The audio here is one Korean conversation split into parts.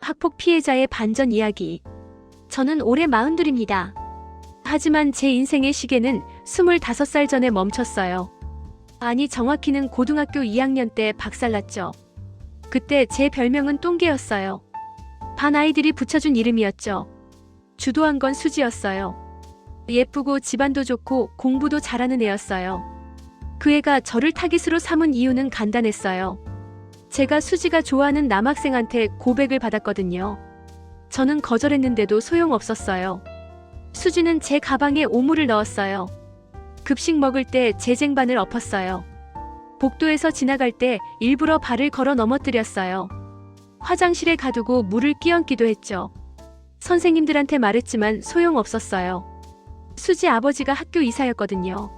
학폭 피해자의 반전 이야기. 저는 올해 42입니다. 하지만 제 인생의 시계는 25살 전에 멈췄어요. 아니, 정확히는 고등학교 2학년 때 박살났죠. 그때 제 별명은 똥개였어요. 반 아이들이 붙여준 이름이었죠. 주도한 건 수지였어요. 예쁘고 집안도 좋고 공부도 잘하는 애였어요. 그 애가 저를 타깃으로 삼은 이유는 간단했어요. 제가 수지가 좋아하는 남학생한테 고백을 받았거든요. 저는 거절했는데도 소용없었어요. 수지는 제 가방에 오물을 넣었어요. 급식 먹을 때 제 쟁반을 엎었어요. 복도에서 지나갈 때 일부러 발을 걸어 넘어뜨렸어요. 화장실에 가두고 물을 끼얹기도 했죠. 선생님들한테 말했지만 소용없었어요. 수지 아버지가 학교 이사였거든요.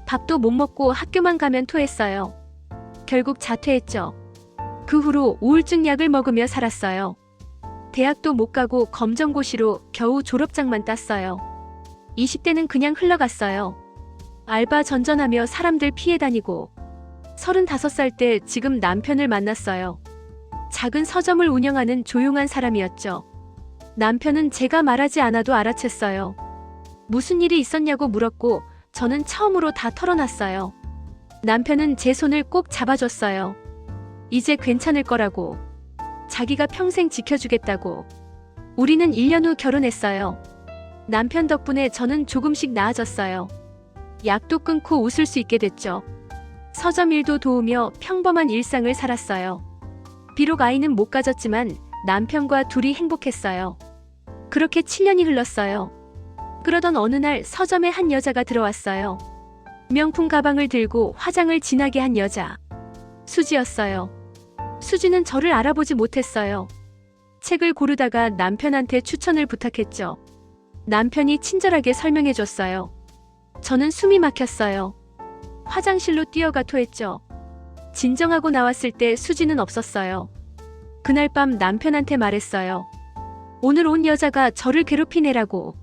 밥도 못 먹고 학교만 가면 토했어요. 결국 자퇴했죠. 그 후로 우울증 약을 먹으며 살았어요. 대학도 못 가고 검정고시로 겨우 졸업장만 땄어요. 20대는 그냥 흘러갔어요. 알바 전전하며 사람들 피해 다니고 35살 때 지금 남편을 만났어요. 작은 서점을 운영하는 조용한 사람이었죠. 남편은 제가 말하지 않아도 알아챘어요. 무슨 일이 있었냐고 물었고 저는 처음으로 다 털어놨어요. 남편은 제 손을 꼭 잡아줬어요. 이제 괜찮을 거라고. 자기가 평생 지켜주겠다고. 우리는 1년 후 결혼했어요. 남편 덕분에 저는 조금씩 나아졌어요. 약도 끊고 웃을 수 있게 됐죠. 서점 일도 도우며 평범한 일상을 살았어요. 비록 아이는 못 가졌지만 남편과 둘이 행복했어요. 그렇게 7년이 흘렀어요. 그러던 어느 날 서점에 한 여자가 들어왔어요. 명품 가방을 들고 화장을 진하게 한 여자. 수지였어요. 수지는 저를 알아보지 못했어요. 책을 고르다가 남편한테 추천을 부탁했죠. 남편이 친절하게 설명해줬어요. 저는 숨이 막혔어요. 화장실로 뛰어가 토했죠. 진정하고 나왔을 때 수지는 없었어요. 그날 밤 남편한테 말했어요. 오늘 온 여자가 저를 괴롭히네라고.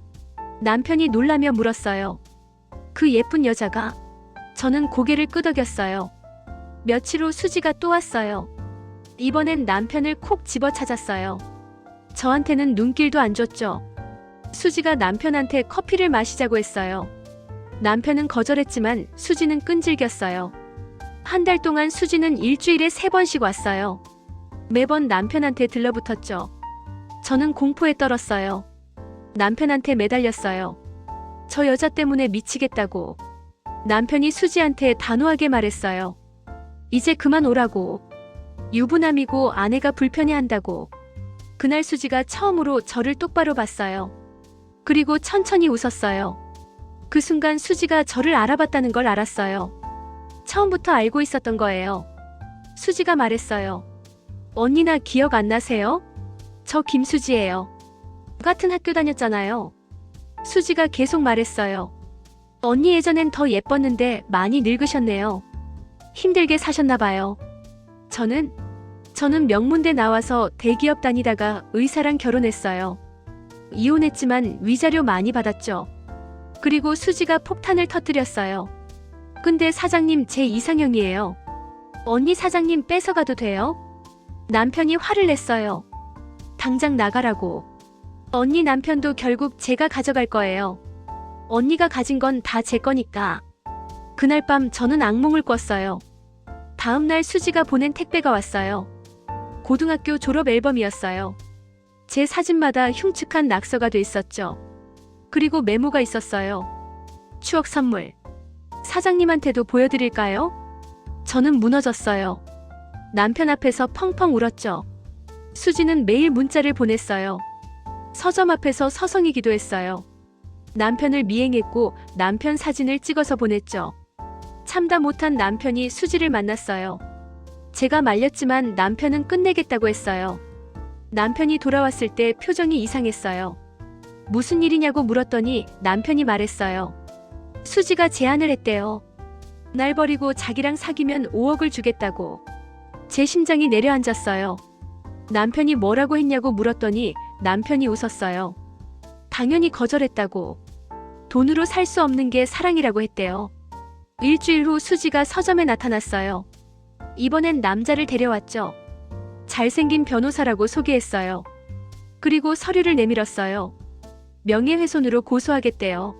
남편이 놀라며 물었어요. 그 예쁜 여자가? 저는 고개를 끄덕였어요. 며칠 후 수지가 또 왔어요. 이번엔 남편을 콕 집어 찾았어요. 저한테는 눈길도 안 줬죠. 수지가 남편한테 커피를 마시자고 했어요. 남편은 거절했지만 수지는 끈질겼어요. 한 달 동안 수지는 일주일에 3번씩 왔어요. 매번 남편한테 들러붙었죠. 저는 공포에 떨었어요. 남편한테 매달렸어요. 저 여자 때문에 미치겠다고. 남편이 수지한테 단호하게 말했어요. 이제 그만 오라고. 유부남이고 아내가 불편해한다고. 그날 수지가 처음으로 저를 똑바로 봤어요. 그리고 천천히 웃었어요. 그 순간 수지가 저를 알아봤다는 걸 알았어요. 처음부터 알고 있었던 거예요. 수지가 말했어요. 언니 나 기억 안 나세요? 저 김수지예요. 같은 학교 다녔잖아요. 수지가 계속 말했어요. 언니 예전엔 더 예뻤는데 많이 늙으셨네요. 힘들게 사셨나 봐요. 저는 명문대 나와서 대기업 다니다가 의사랑 결혼했어요. 이혼했지만 위자료 많이 받았죠. 그리고 수지가 폭탄을 터뜨렸어요. 근데 사장님 제 이상형이에요. 언니 사장님 뺏어가도 돼요? 남편이 화를 냈어요. 당장 나가라고. 언니 남편도 결국 제가 가져갈 거예요. 언니가 가진 건 다 제 거니까. 그날 밤 저는 악몽을 꿨어요. 다음날 수지가 보낸 택배가 왔어요. 고등학교 졸업 앨범이었어요. 제 사진마다 흉측한 낙서가 돼 있었죠. 그리고 메모가 있었어요. 추억 선물. 사장님한테도 보여드릴까요? 저는 무너졌어요. 남편 앞에서 펑펑 울었죠. 수지는 매일 문자를 보냈어요. 서점 앞에서 서성이 기도했어요. 남편을 미행했고 남편 사진을 찍어서 보냈죠. 참다 못한 남편이 수지를 만났어요. 제가 말렸지만 남편은 끝내겠다고 했어요. 남편이 돌아왔을 때 표정이 이상했어요. 무슨 일이냐고 물었더니 남편이 말했어요. 수지가 제안을 했대요. 날 버리고 자기랑 사귀면 5억을 주겠다고. 제 심장이 내려앉았어요. 남편이 뭐라고 했냐고 물었더니 남편이 웃었어요. 당연히 거절했다고. 돈으로 살 수 없는 게 사랑이라고 했대요. 일주일 후 수지가 서점에 나타났어요. 이번엔 남자를 데려왔죠. 잘생긴 변호사라고 소개했어요. 그리고 서류를 내밀었어요. 명예훼손으로 고소하겠대요.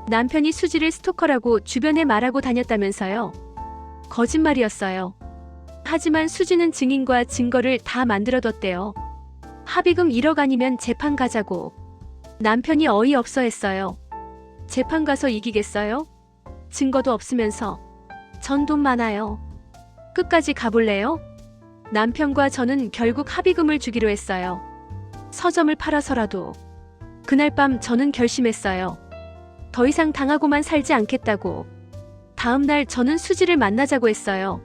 남편이 수지를 스토커라고 주변에 말하고 다녔다면서요. 거짓말이었어요. 하지만 수지는 증인과 증거를 다 만들어뒀대요. 합의금 1억 아니면 재판 가자고. 남편이 어이없어 했어요. 재판 가서 이기겠어요? 증거도 없으면서. 전 돈 많아요. 끝까지 가볼래요? 남편과 저는 결국 합의금을 주기로 했어요. 서점을 팔아서라도. 그날 밤 저는 결심했어요. 더 이상 당하고만 살지 않겠다고. 다음 날 저는 수지를 만나자고 했어요.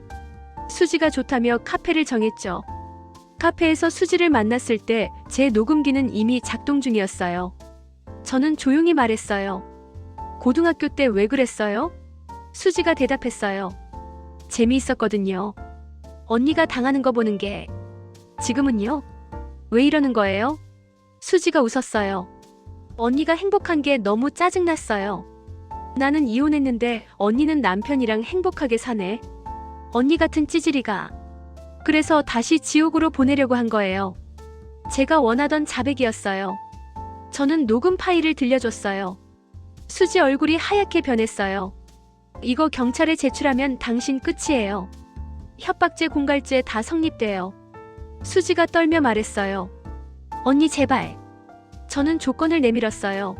수지가 좋다며 카페를 정했죠. 카페에서 수지를 만났을 때 제 녹음기는 이미 작동 중이었어요. 저는 조용히 말했어요. 고등학교 때 왜 그랬어요? 수지가 대답했어요. 재미있었거든요. 언니가 당하는 거 보는 게. 지금은요? 왜 이러는 거예요? 수지가 웃었어요. 언니가 행복한 게 너무 짜증났어요. 나는 이혼했는데 언니는 남편이랑 행복하게 사네. 언니 같은 찌질이가. 그래서 다시 지옥으로 보내려고 한 거예요. 제가 원하던 자백이었어요. 저는 녹음 파일을 들려줬어요. 수지 얼굴이 하얗게 변했어요. 이거 경찰에 제출하면 당신 끝이에요. 협박죄, 공갈죄 다 성립돼요. 수지가 떨며 말했어요. 언니 제발. 저는 조건을 내밀었어요.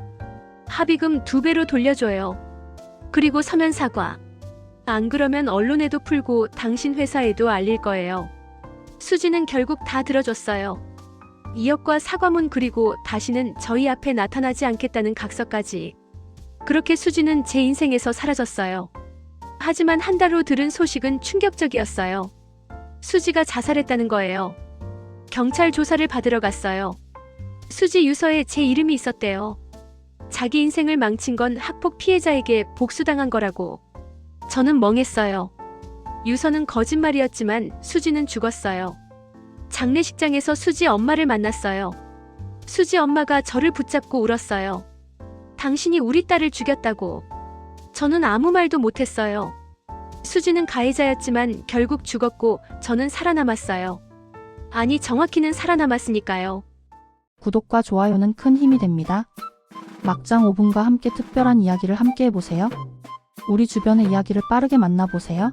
합의금 2배로 돌려줘요. 그리고 서면 사과. 안 그러면 언론에도 풀고 당신 회사에도 알릴 거예요. 수지는 결국 다 들어줬어요. 2억과 사과문 그리고 다시는 저희 앞에 나타나지 않겠다는 각서까지. 그렇게 수지는 제 인생에서 사라졌어요. 하지만 한 달 후 들은 소식은 충격적이었어요. 수지가 자살했다는 거예요. 경찰 조사를 받으러 갔어요. 수지 유서에 제 이름이 있었대요. 자기 인생을 망친 건 학폭 피해자에게 복수당한 거라고. 저는 멍했어요. 유서는 거짓말이었지만 수지는 죽었어요. 장례식장에서 수지 엄마를 만났어요. 수지 엄마가 저를 붙잡고 울었어요. 당신이 우리 딸을 죽였다고. 저는 아무 말도 못했어요. 수지는 가해자였지만 결국 죽었고 저는 살아남았어요. 아니, 정확히는 살아남았으니까요. 구독과 좋아요는 큰 힘이 됩니다. 막장 5분과 함께 특별한 이야기를 함께 해보세요. 우리 주변의 이야기를 빠르게 만나보세요.